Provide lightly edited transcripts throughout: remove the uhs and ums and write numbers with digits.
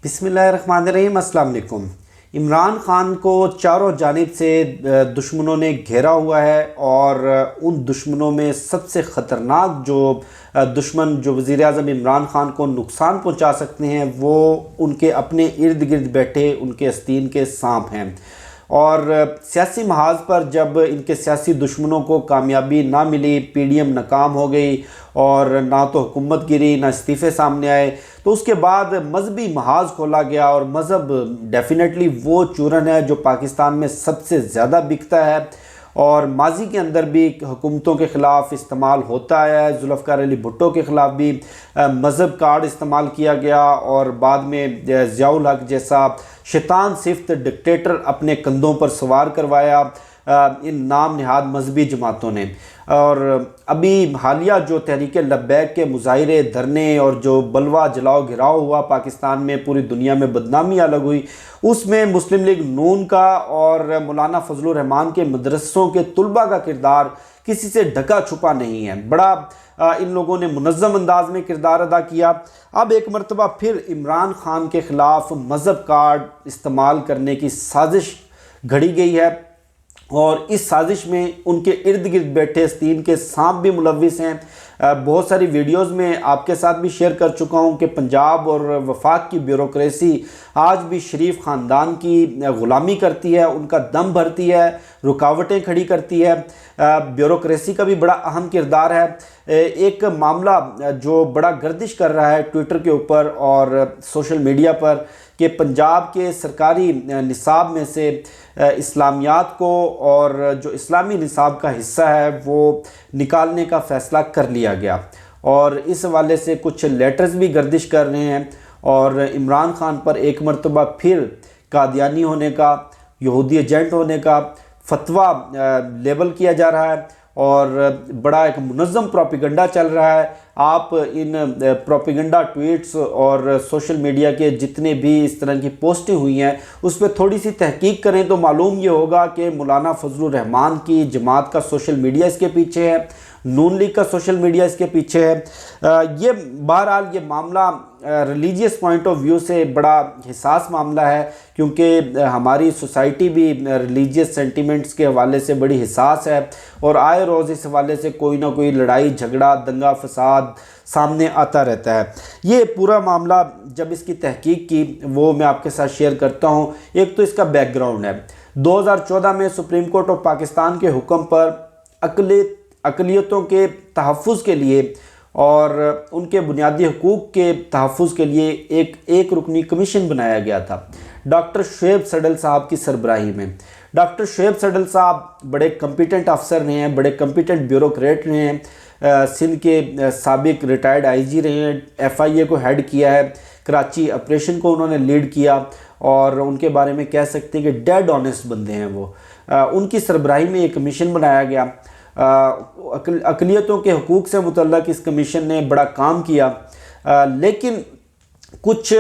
بسم اللہ الرحمن الرحیم۔ السلام علیکم۔ عمران خان کو چاروں جانب سے دشمنوں نے گھیرا ہوا ہے، اور ان دشمنوں میں سب سے خطرناک جو دشمن جو وزیر اعظم عمران خان کو نقصان پہنچا سکتے ہیں وہ ان کے اپنے ارد گرد بیٹھے ان کے آستین کے سانپ ہیں۔ اور سیاسی محاذ پر جب ان کے سیاسی دشمنوں کو کامیابی نہ ملی، پی ڈی ایم ناکام ہو گئی اور نہ تو حکومت گری نہ استعفے سامنے آئے، تو اس کے بعد مذہبی محاذ کھولا گیا۔ اور مذہب ڈیفینیٹلی وہ چورن ہے جو پاکستان میں سب سے زیادہ بکتا ہے، اور ماضی کے اندر بھی حکومتوں کے خلاف استعمال ہوتا آیا ہے۔ ذوالفقار علی بھٹو کے خلاف بھی مذہب کارڈ استعمال کیا گیا، اور بعد میں ضیاء الحق جیسا شیطان صفت ڈکٹیٹر اپنے کندھوں پر سوار کروایا ان نام نہاد مذہبی جماعتوں نے۔ اور ابھی حالیہ جو تحریک لبیک کے مظاہرے، دھرنے اور جو بلوہ جلاؤ گھراؤ ہوا پاکستان میں، پوری دنیا میں بدنامی الگ ہوئی، اس میں مسلم لیگ نون کا اور مولانا فضل الرحمان کے مدرسوں کے طلباء کا کردار کسی سے ڈھکا چھپا نہیں ہے۔ بڑا ان لوگوں نے منظم انداز میں کردار ادا کیا۔ اب ایک مرتبہ پھر عمران خان کے خلاف مذہب کارڈ استعمال کرنے کی سازش گھڑی گئی ہے، اور اس سازش میں ان کے ارد گرد بیٹھے آستین کے سانپ بھی ملوث ہیں۔ بہت ساری ویڈیوز میں آپ کے ساتھ بھی شیئر کر چکا ہوں کہ پنجاب اور وفاق کی بیوروکریسی آج بھی شریف خاندان کی غلامی کرتی ہے، ان کا دم بھرتی ہے، رکاوٹیں کھڑی کرتی ہے۔ بیوروکریسی کا بھی بڑا اہم کردار ہے۔ ایک معاملہ جو بڑا گردش کر رہا ہے ٹویٹر کے اوپر اور سوشل میڈیا پر، کہ پنجاب کے سرکاری نصاب میں سے اسلامیات کو اور جو اسلامی نصاب کا حصہ ہے وہ نکالنے کا فیصلہ کر لیا گیا، اور اس حوالے سے کچھ لیٹرز بھی گردش کر رہے ہیں، اور عمران خان پر ایک مرتبہ پھر قادیانی ہونے کا، یہودی ایجنٹ ہونے کا فتویٰ لیبل کیا جا رہا ہے، اور بڑا ایک منظم پروپیگنڈا چل رہا ہے۔ آپ ان پروپیگنڈا ٹویٹس اور سوشل میڈیا کے جتنے بھی اس طرح کی پوسٹیں ہوئی ہیں اس پہ تھوڑی سی تحقیق کریں تو معلوم یہ ہوگا کہ مولانا فضل الرحمان کی جماعت کا سوشل میڈیا اس کے پیچھے ہے، نون لیگ کا سوشل میڈیا اس کے پیچھے ہے۔ یہ بہرحال یہ معاملہ ریلیجیس پوائنٹ آف ویو سے بڑا حساس معاملہ ہے، کیونکہ ہماری سوسائٹی بھی ریلیجیس سینٹیمنٹس کے حوالے سے بڑی حساس ہے، اور آئے روز اس حوالے سے کوئی نہ کوئی لڑائی جھگڑا دنگا فساد سامنے آتا رہتا ہے۔ یہ پورا معاملہ جب اس کی تحقیق کی وہ میں آپ کے ساتھ شیئر کرتا ہوں۔ ایک تو اس کا بیک گراؤنڈ ہے۔ 2014 میں سپریم کورٹ آف پاکستان کے حکم پر اقلیتوں کے تحفظ کے لیے اور ان کے بنیادی حقوق کے تحفظ کے لیے ایک رکنی کمیشن بنایا گیا تھا ڈاکٹر شعیب سڈل صاحب کی سربراہی میں۔ ڈاکٹر شعیب سڈل صاحب بڑے کمپیٹنٹ افسر رہے ہیں، بڑے کمپیٹنٹ بیوروکریٹ رہے ہیں، سندھ کے سابق ریٹائرڈ آئی جی رہے ہیں، ایف آئی اے کو ہیڈ کیا ہے، کراچی آپریشن کو انہوں نے لیڈ کیا، اور ان کے بارے میں کہہ سکتے ہیں کہ ڈیڈ آنیسٹ بندے ہیں وہ۔ ان کی سربراہی میں ایک کمیشن بنایا گیا۔ اقلیتوں کے حقوق سے متعلق اس کمیشن نے بڑا کام کیا، لیکن کچھ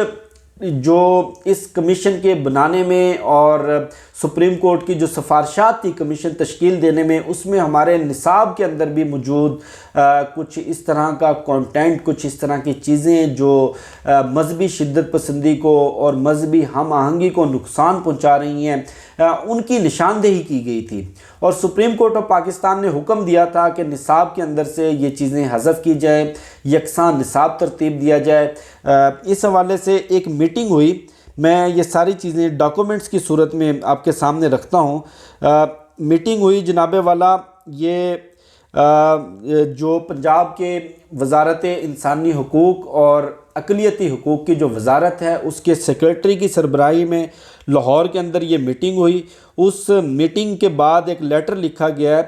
جو اس کمیشن کے بنانے میں اور سپریم کورٹ کی جو سفارشات تھی کمیشن تشکیل دینے میں، اس میں ہمارے نصاب کے اندر بھی موجود کچھ اس طرح کا کانٹینٹ، کچھ اس طرح کی چیزیں جو مذہبی شدت پسندی کو اور مذہبی ہم آہنگی کو نقصان پہنچا رہی ہیں، ان کی نشاندہی کی گئی تھی، اور سپریم کورٹ آف پاکستان نے حکم دیا تھا کہ نصاب کے اندر سے یہ چیزیں حذف کی جائیں، یکساں نصاب ترتیب دیا جائے۔ اس حوالے سے ایک میٹنگ ہوئی، میں یہ ساری چیزیں ڈاکومنٹس کی صورت میں آپ کے سامنے رکھتا ہوں۔ میٹنگ ہوئی جناب والا، یہ جو پنجاب کے وزارت انسانی حقوق اور اقلیتی حقوق کی جو وزارت ہے اس کے سیکریٹری کی سربراہی میں لاہور کے اندر یہ میٹنگ ہوئی۔ اس میٹنگ کے بعد ایک لیٹر لکھا گیا ہے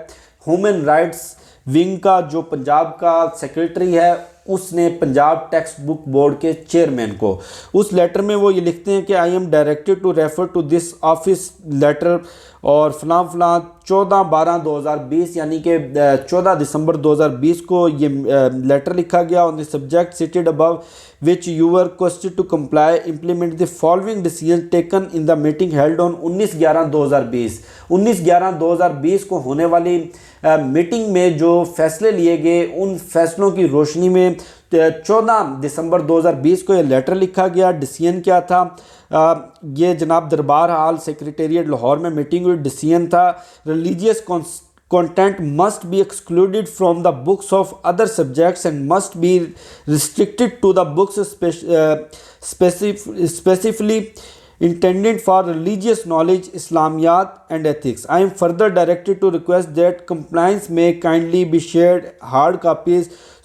ہیومن رائٹس ونگ کا، جو پنجاب کا سیکریٹری ہے اس نے پنجاب ٹیکسٹ بک بورڈ کے چیئرمین کو۔ اس لیٹر میں وہ یہ لکھتے ہیں کہ I am directed to refer to this office letter, اور فلاں 14/12/2020 یعنی کہ 14 دسمبر 2020 کو یہ لیٹر لکھا گیا۔ On the subject stated above which you were requested to comply implement the following decisions taken in the meeting held on 19/11/2020 19/11/2020 کو ہونے والی میٹنگ میں جو فیصلے لیے گئے ان فیصلوں کی روشنی میں 14 دسمبر 2020 کو یہ لیٹر لکھا گیا۔ ڈیسیژن کیا تھا؟ یہ جناب دربار ہال سیکریٹریٹ لاہور میں میٹنگ ہوئی، ڈیسیژن تھا religious content must be excluded from the books of other subjects and must be restricted to the books specifically intended for religious knowledge, Islamiyat and ethics. I am further directed to request that compliance may kindly be shared hard copies,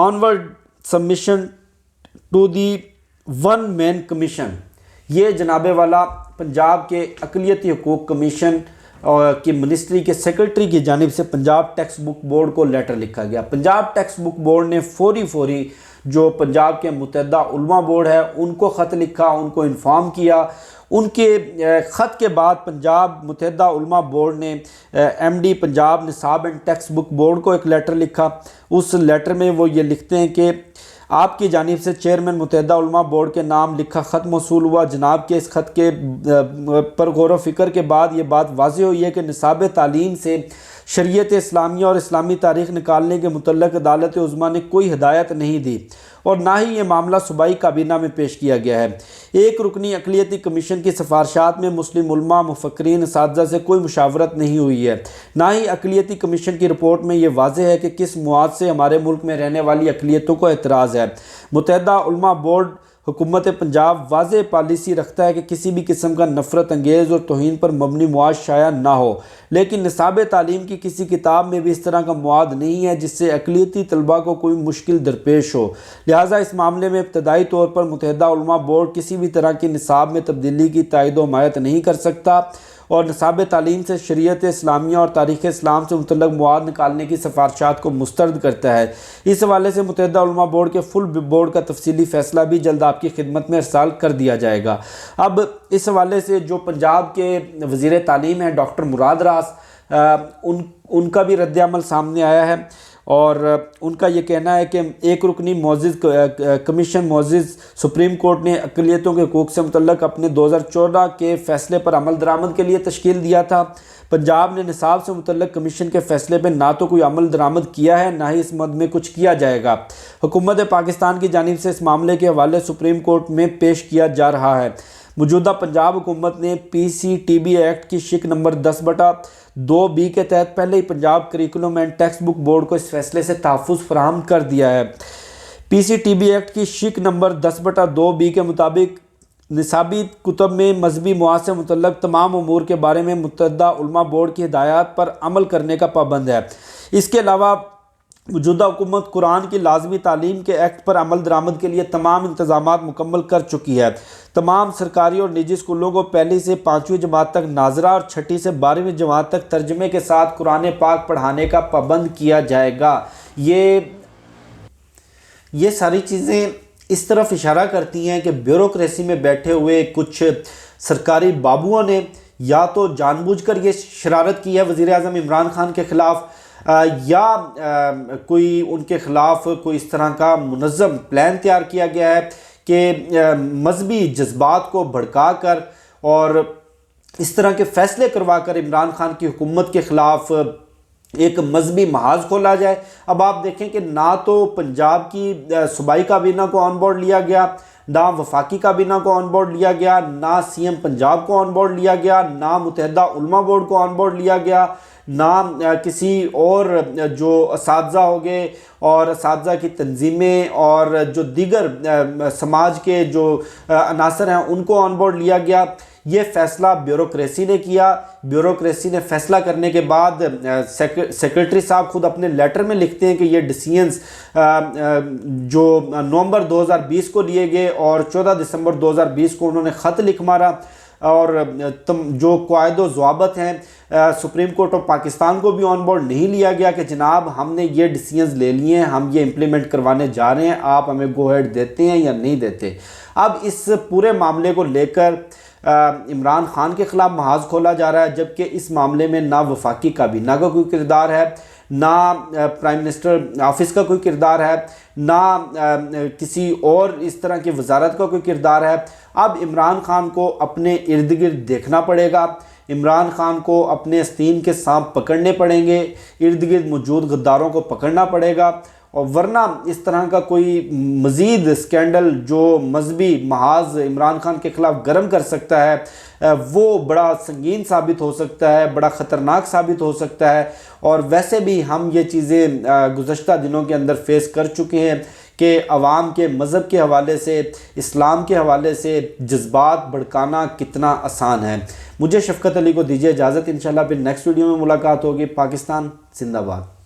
onward submission to the one man commission. یہ جناب والا پنجاب کے اقلیتی حقوق commission کی ministry کے secretary کی جانب سے پنجاب ٹیکسٹ بک بورڈ کو لیٹر لکھا گیا۔ پنجاب ٹیکسٹ بک بورڈ نے فوری جو پنجاب کے متحدہ علماء بورڈ ہے ان کو خط لکھا، ان کو انفارم کیا۔ ان کے خط کے بعد پنجاب متحدہ علماء بورڈ نے ایم ڈی پنجاب نصاب اینڈ ٹیکسٹ بک بورڈ کو ایک لیٹر لکھا۔ اس لیٹر میں وہ یہ لکھتے ہیں کہ آپ کی جانب سے چیئرمین متحدہ علماء بورڈ کے نام لکھا خط موصول ہوا۔ جناب کے اس خط کے پر غور و فکر کے بعد یہ بات واضح ہوئی ہے کہ نصاب تعلیم سے شریعت اسلامیہ اور اسلامی تاریخ نکالنے کے متعلق عدالت عظمیٰ نے کوئی ہدایت نہیں دی اور نہ ہی یہ معاملہ صوبائی کابینہ میں پیش کیا گیا ہے۔ ایک رکنی اقلیتی کمیشن کی سفارشات میں مسلم علماء، مفکرین، اساتذہ سے کوئی مشاورت نہیں ہوئی ہے۔ نہ ہی اقلیتی کمیشن کی رپورٹ میں یہ واضح ہے کہ کس مواد سے ہمارے ملک میں رہنے والی اقلیتوں کو اعتراض ہے۔ متحدہ علماء بورڈ حکومت پنجاب واضح پالیسی رکھتا ہے کہ کسی بھی قسم کا نفرت انگیز اور توہین پر مبنی مواد شائع نہ ہو، لیکن نصاب تعلیم کی کسی کتاب میں بھی اس طرح کا مواد نہیں ہے جس سے اقلیتی طلباء کو کوئی مشکل درپیش ہو۔ لہٰذا اس معاملے میں ابتدائی طور پر متحدہ علماء بورڈ کسی بھی طرح کی نصاب میں تبدیلی کی تائید و حمایت نہیں کر سکتا اور نصاب تعلیم سے شریعت اسلامیہ اور تاریخ اسلام سے متعلق مواد نکالنے کی سفارشات کو مسترد کرتا ہے۔ اس حوالے سے متحدہ علماء بورڈ کے فل بورڈ کا تفصیلی فیصلہ بھی جلد آپ کی خدمت میں ارسال کر دیا جائے گا۔ اب اس حوالے سے جو پنجاب کے وزیر تعلیم ہیں ڈاکٹر مراد راس، ان کا بھی رد عمل سامنے آیا ہے اور ان کا یہ کہنا ہے کہ ایک رکنی معزز کمیشن معزز سپریم کورٹ نے اقلیتوں کے حقوق سے متعلق اپنے 2014 کے فیصلے پر عمل درآمد کے لیے تشکیل دیا تھا۔ پنجاب نے نصاب سے متعلق کمیشن کے فیصلے پہ نہ تو کوئی عمل درآمد کیا ہے نہ ہی اس مد میں کچھ کیا جائے گا۔ حکومت پاکستان کی جانب سے اس معاملے کے حوالے سپریم کورٹ میں پیش کیا جا رہا ہے۔ موجودہ پنجاب حکومت نے P C T B act کی شق نمبر 10/2B کے تحت پہلے ہی Punjab curriculum and text book board کو اس فیصلے سے تحفظ فراہم کر دیا ہے۔ P C T B act کی شق نمبر 10/2B کے مطابق نصابی کتب میں مذہبی مواد سے متعلق تمام امور کے بارے میں متحدہ علماء بورڈ کی ہدایات پر عمل کرنے کا پابند ہے۔ اس کے علاوہ موجودہ حکومت قرآن کی لازمی تعلیم کے ایکٹ پر عمل درآمد کے لیے تمام انتظامات مکمل کر چکی ہے۔ تمام سرکاری اور نجی اسکولوں کو 1 سے 5ویں جماعت تک ناظرہ اور 6 سے 12ویں جماعت تک ترجمے کے ساتھ قرآن پاک پڑھانے کا پابند کیا جائے گا۔ یہ ساری چیزیں اس طرف اشارہ کرتی ہیں کہ بیوروکریسی میں بیٹھے ہوئے کچھ سرکاری بابوؤں نے یا تو جان بوجھ کر یہ شرارت کی ہے وزیر اعظم عمران خان کے خلاف، یا کوئی ان کے خلاف کوئی اس طرح کا منظم پلان تیار کیا گیا ہے کہ مذہبی جذبات کو بھڑکا کر اور اس طرح کے فیصلے کروا کر عمران خان کی حکومت کے خلاف ایک مذہبی محاذ کھولا جائے۔ اب آپ دیکھیں کہ نہ تو پنجاب کی صوبائی کابینہ کو آن بورڈ لیا گیا، نہ وفاقی کابینہ کو آن بورڈ لیا گیا، نہ سی ایم پنجاب کو آن بورڈ لیا گیا، نہ متحدہ علماء بورڈ کو آن بورڈ لیا گیا، نہ کسی اور جو اساتذہ ہو گئے اور اساتذہ کی تنظیمیں اور جو دیگر سماج کے جو عناصر ہیں ان کو آن بورڈ لیا گیا۔ یہ فیصلہ بیوروکریسی نے کیا۔ بیوروکریسی نے فیصلہ کرنے کے بعد سیکرٹری صاحب خود اپنے لیٹر میں لکھتے ہیں کہ یہ ڈیسیژنز جو نومبر 2020 کو لیے گئے اور 14 دسمبر 2020 کو انہوں نے خط لکھ مارا اور جو قواعد و ضوابط ہیں سپریم کورٹ آف پاکستان کو بھی آن بورڈ نہیں لیا گیا کہ جناب ہم نے یہ ڈیسیژنز لے لیے ہیں، ہم یہ امپلیمنٹ کروانے جا رہے ہیں، آپ ہمیں گو ہیڈ دیتے ہیں یا نہیں دیتے۔ اب اس پورے معاملے کو لے کر عمران خان کے خلاف محاذ کھولا جا رہا ہے، جبکہ اس معاملے میں نہ وفاقی کابینہ کا کوئی کردار ہے، نہ پرائم منسٹر آفس کا کوئی کردار ہے، نہ کسی اور اس طرح کی وزارت کا کوئی کردار ہے۔ اب عمران خان کو اپنے ارد گرد دیکھنا پڑے گا عمران خان کو اپنے آستین کے سانپ پکڑنے پڑیں گے، ارد گرد موجود غداروں کو پکڑنا پڑے گا، اور ورنہ اس طرح کا کوئی مزید اسکینڈل جو مذہبی محاذ عمران خان کے خلاف گرم کر سکتا ہے وہ بڑا سنگین ثابت ہو سکتا ہے، بڑا خطرناک ثابت ہو سکتا ہے۔ اور ویسے بھی ہم یہ چیزیں گزشتہ دنوں کے اندر فیس کر چکے ہیں کہ عوام کے مذہب کے حوالے سے، اسلام کے حوالے سے جذبات بھڑکانا کتنا آسان ہے۔ مجھے شفقت علی کو دیجیے اجازت، انشاءاللہ پھر نیکسٹ ویڈیو میں ملاقات ہوگی۔ پاکستان زندہ باد۔